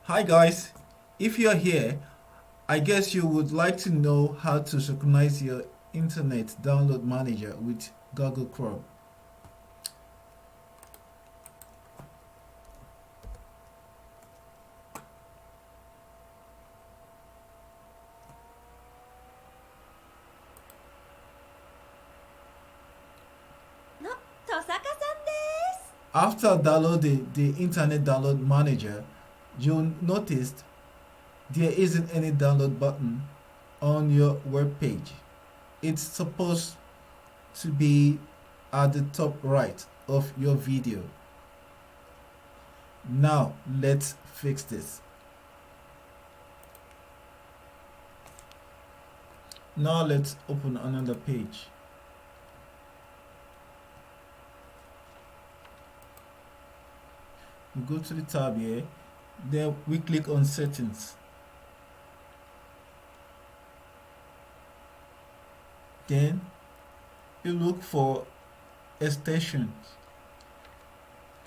Hi guys, if you're here, I guess you would like to know how to synchronize your internet download manager with Google Chrome. After downloading the internet download manager, you'll notice there isn't any download button on your web page. It's supposed to be at the top right of your video. Now let's fix this. Now let's open another page. We go to the tab here, then we click on settings. Then you look for extensions.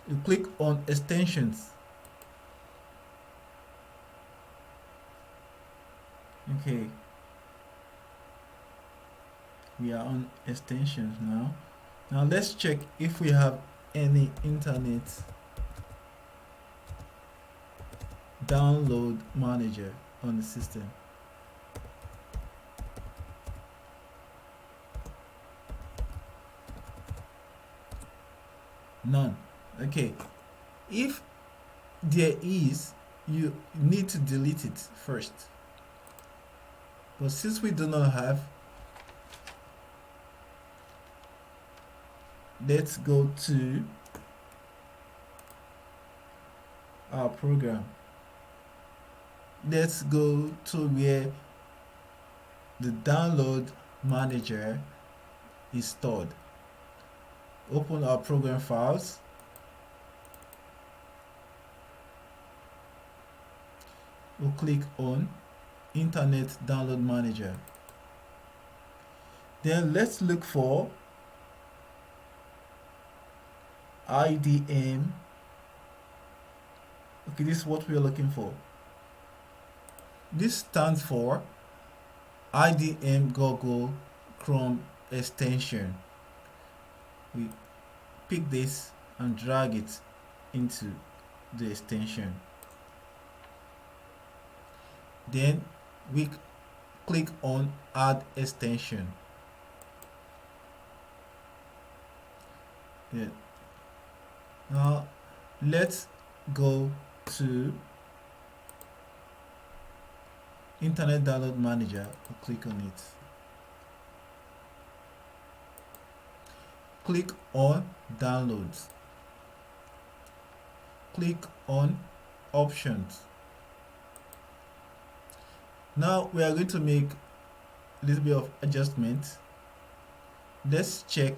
You click on extensions. Okay, we are on extensions now. Now let's check if we have any internet download manager on the system. None. Okay, if there is, you need to delete it first, but since we do not have, let's go to our program. Let's go to where the download manager is stored. Open our program files. We'll click on Internet Download Manager. Then let's look for IDM. Okay, this is what we're looking for. This stands for IDM Google Chrome extension. We pick this and drag it into the extension. Then we click on Add Extension. Yeah. Now let's go to Internet Download Manager. We'll click on it. Click on Downloads. Click on Options. Now we are going to make a little bit of adjustment. Let's check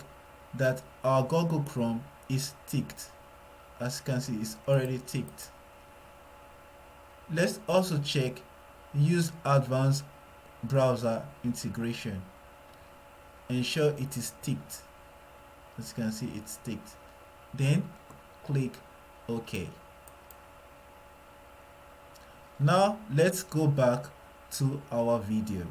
that our Google Chrome is ticked. As you can see, it's already ticked. Let's also check Use Advanced Browser Integration. Ensure it is ticked. As you can see, it's ticked. Then click OK. Now let's go back to our video.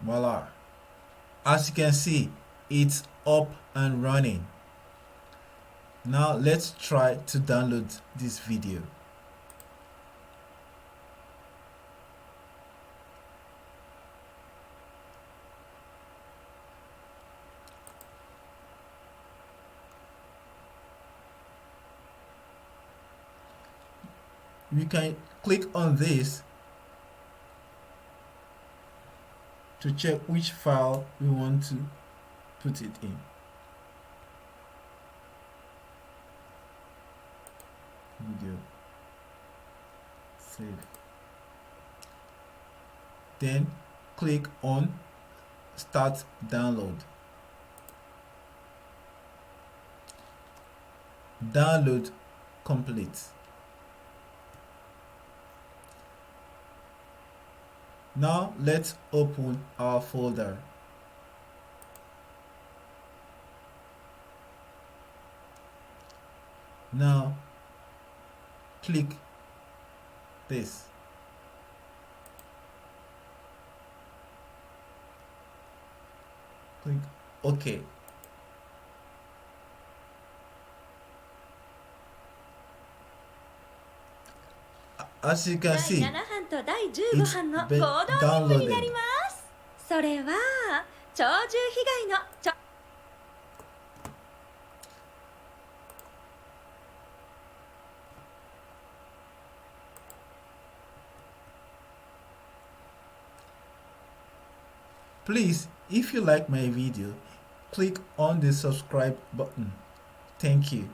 Voila. As you can see, it's up and running. Now let's try to download this video. We can click on this to check which file we want to put it in. Video. Save. Then click on Start Download. Download complete. Now let's open our folder. Now click this. Click OK. As you can 第 see, 7版と第15 it's 版の been 合同任務になり downloaded. ます。それは鳥獣被害のPlease, if you like my video, click on the subscribe button. Thank you.